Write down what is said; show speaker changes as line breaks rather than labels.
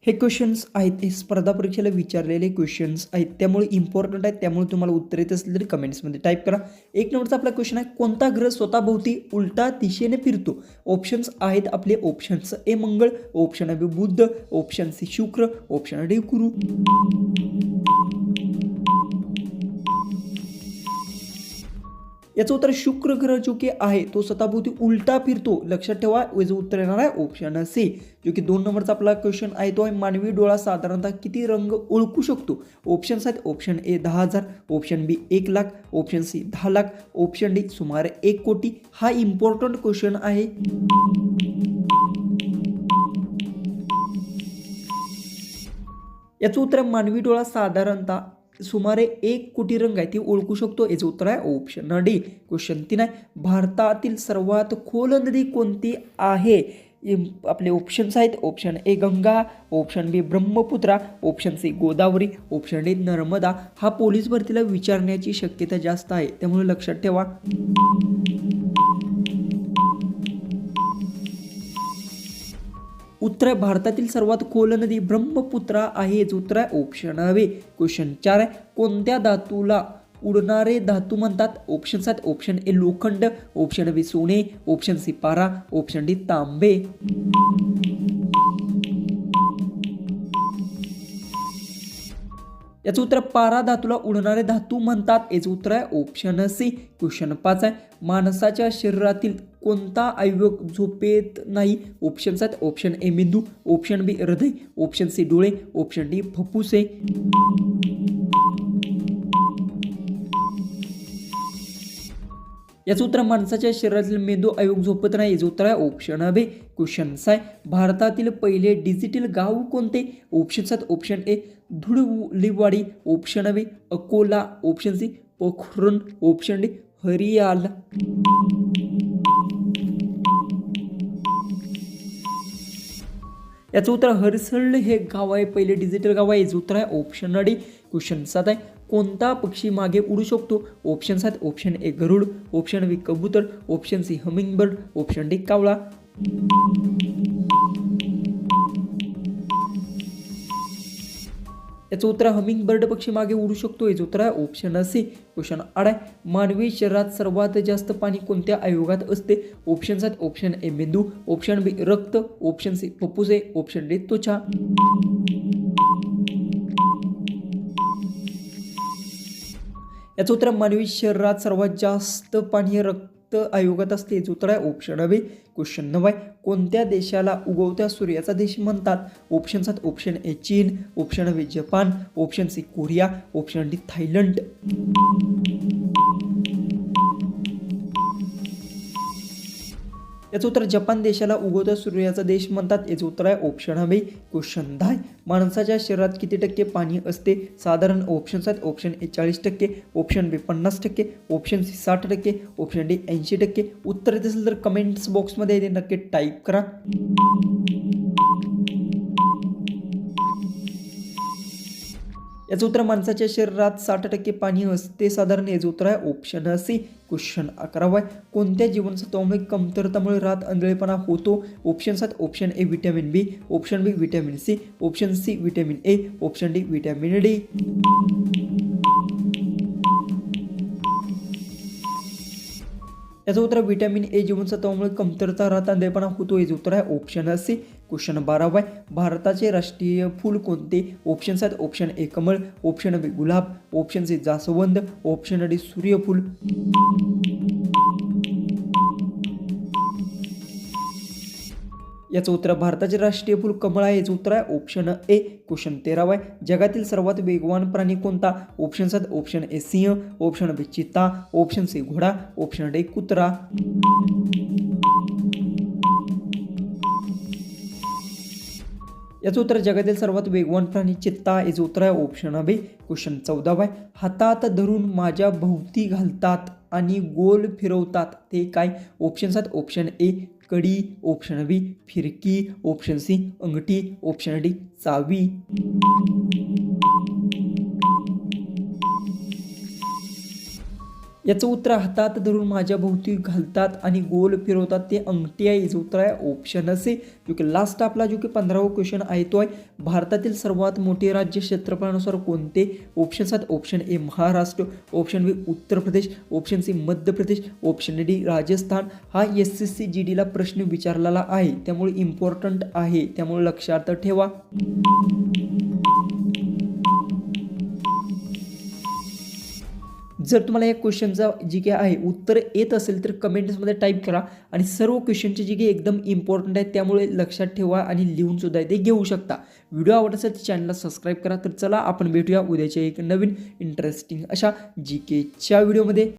हे क्वेश्चन्स आहेत हे स्पर्धा परीक्षेला विचारलेले क्वेश्चन्स आहेत, त्यामुळे इम्पॉर्टंट आहेत. त्यामुळे तुम्हाला उत्तर येत असले तरी कमेंट्समध्ये टाईप करा. एक नंबरचा आपला क्वेश्चन आहे, कोणता ग्रह स्वतःभोवती उलटा दिशेने फिरतो? ऑप्शन्स आहेत आपले. ऑप्शन्स ए मंगळ, ऑप्शन बी बुध, ऑप्शन सी शुक्र, ऑप्शन डी गुरु. याचं उत्तर शुक्र ग्रह जो की आहे तो स्वतःभोवती उलटा फिरतो. लक्षात ठेवा. याचं उत्तर येणार आहे ऑप्शन सी. जो की 2 नंबरचा आपला क्वेश्चन आहे तो आहे, मानवी डोळा साधारणतः किती रंग ओळखू शकतो? ऑप्शन्स आहेत. Option A 10,000, option B 1,00,000, option C 10,00,000, option D सुमारे 1 कोटी. हा इम्पॉर्टंट क्वेश्चन आहे. याचं उत्तर मानवी डोळा साधारणतः सुमारे 1 कोटी रंग आहे ती ओळखू शकतो. याचं उत्तर आहे ऑप्शन डी. क्वेश्चन 3 आहे, भारतातील सर्वात खोल नदी कोणती आहे? आपले ऑप्शन्स आहेत. Option A Ganga, option B Brahmaputra, option C Godavari, option D Narmada. हा पोलीस भरतीला विचारण्याची शक्यता जास्त आहे, त्यामुळे लक्षात ठेवा. उत्तर आहे भारतातील सर्वात खोल नदी ब्रह्मपुत्रा आहे. याचं उत्तर आहे ऑप्शन बी. क्वेश्चन 4 आहे, कोणत्या धातूला उडणारे धातू म्हणतात? ऑप्शन्स आहेत. ऑप्शन ए लोखंड, ऑप्शन बी सोने, ऑप्शन सी पारा, ऑप्शन डी तांबे. याचं उत्तर पारा धातूला उडणारे धातू म्हणतात. याचं उत्तर आहे ऑप्शन सी. क्वेश्चन 5 आहे, माणसाच्या शरीरातील कोणता अवयव झोपेत नाही? ऑप्शन्स आहेत. ऑप्शन ए मेंदू, ऑप्शन बी हृदय, ऑप्शन सी डोळे, ऑप्शन डी फुफ्फुसे. याचं उत्तर माणसाच्या शरीरातील मेंदू अवयव झोपत नाही. याचं उत्तर आहे ऑप्शन बी. क्वेश्चन 6 आहे, भारतातील पहिले डिजिटल गाव कोणते? ऑप्शन्स आहेत. Option A Dhuliwadi, option B Akola, option C Pokhran, option D Hariyala. याचं उत्तर हरिसळ हे गाव आहे, पहिले डिजिटल गाव आहे. याचं उत्तर आहे ऑप्शन डी. क्वेश्चन 7 आहे, कोणता पक्षी मागे उडू शकतो? ऑप्शन्स आहेत. ऑप्शन ए गरुड, ऑप्शन बी कबूतर, option C hummingbird, option D कावळा. याचं उत्तर हमिंगबर्ड पक्षी मागे उडू शकतो. याचं उत्तर आहे ऑप्शन सी. क्वेश्चन 8 आहे, मानवी शरीरात सर्वात जास्त पाणी कोणत्या अवयवात असते? ऑप्शन्स आहेत. ऑप्शन ए मेंदू, ऑप्शन बी रक्त, ऑप्शन सी फुफ्फुसे, ऑप्शन डी त्वचा. याचं उत्तर मानवी शरीरात सर्वात जास्त पाणी रक्त आयोगात असते. याचं उत्तर आहे ऑप्शन बी. क्वेश्चन 9 आहे, कोणत्या देशाला उगवत्या सूर्याचा देश म्हणतात? ऑप्शन्स आहेत. Option A China, option B Japan, option C Korea, option D Thailand. याचं उत्तर जपान देशाला उगवत्या सूर्याचा देश म्हणतात. याचं उत्तर आहे ऑप्शन बी. क्वेश्चन 10, माणसाच्या शरीरात किती टक्के पाणी असते? साधारण ऑप्शन्स आहेत. Option A 40%, option B 50%, option C 60%, option D 80%. उत्तर येत असेल तर कमेंट्स बॉक्समध्ये ते नक्की टाईप करा. याचं उत्तर माणसाच्या शरीरात 60% पाणी असते साधारण. याचं उत्तर आहे ऑप्शन सी. क्वेश्चन 11 आहे, कोणत्या जीवनसत्वामुळे कमतरतामुळे रात आंधळेपणा होतो? ऑप्शन्स आहेत. Option A vitamin B, option B vitamin C, option C vitamin A, option D vitamin D. याचं उत्तर व्हिटॅमिन ए जीवनसत्वामुळे कमतरता रात आंधळेपणा होतो. याचं उत्तर आहे ऑप्शन सी. क्वेश्चन 12 आहे, भारताचे राष्ट्रीय फूल कोणते? ऑप्शन्स आहेत. ऑप्शन ए कमळ, ऑप्शन बी गुलाब, ऑप्शन सी जास्वंद, ऑप्शन डी सूर्यफूल. याचं उत्तर भारताचे राष्ट्रीय फूल कमळ आहे. याचं उत्तर आहे ऑप्शन ए. क्वेश्चन 13 आहे, जगातील सर्वात वेगवान प्राणी कोणता? ऑप्शन्स आहेत. ऑप्शन ए सिंह, ऑप्शन बी चित्ता, ऑप्शन सी घोडा, ऑप्शन डी कुत्रा. याचं उत्तर जगातील सर्वात वेगवान प्राणी चित्ता. याचं उत्तर आहे ऑप्शन बी. क्वेश्चन 14 आहे, हातात धरून माझ्या भोवती घालतात आणि गोल फिरवतात ते काय? ऑप्शन्स आहेत. ऑप्शन ए कडी, ऑप्शन बी फिरकी, ऑप्शन सी अंगठी, ऑप्शन डी चावी. याचं उत्तर हातात धरून माझ्या भोवती घालतात आणि गोल फिरवतात ते अंगठी आहे. याचं उत्तर आहे ऑप्शन सी. जो की लास्ट आपला जो की 15वा क्वेश्चन आहे तो आहे भारतातील सर्वात मोठे राज्य क्षेत्रफळानुसार कोणते? ऑप्शन्स आहेत ऑप्शन ए महाराष्ट्र, ऑप्शन बी Uttar Pradesh, option C Madhya Pradesh, option D Rajasthan. हा SSC GDला प्रश्न विचारलेला आहे त्यामुळे इम्पॉर्टंट आहे, त्यामुळे लक्षात ठेवा. जर तुम्हाला या क्वेश्चनचा जी काय आहे उत्तर येत असेल तर कमेंट्समध्ये टाईप करा आणि सर्व क्वेश्चनचे जी काही एकदम इम्पॉर्टंट आहेत त्यामुळे लक्षात ठेवा आणि लिहून सुद्धा ते घेऊ शकता. व्हिडिओ आवडत असेल तर चॅनलला सबस्क्राईब करा. तर चला आपण भेटूया उद्याच्या एक नवीन इंटरेस्टिंग अशा GKच्या व्हिडिओमध्ये.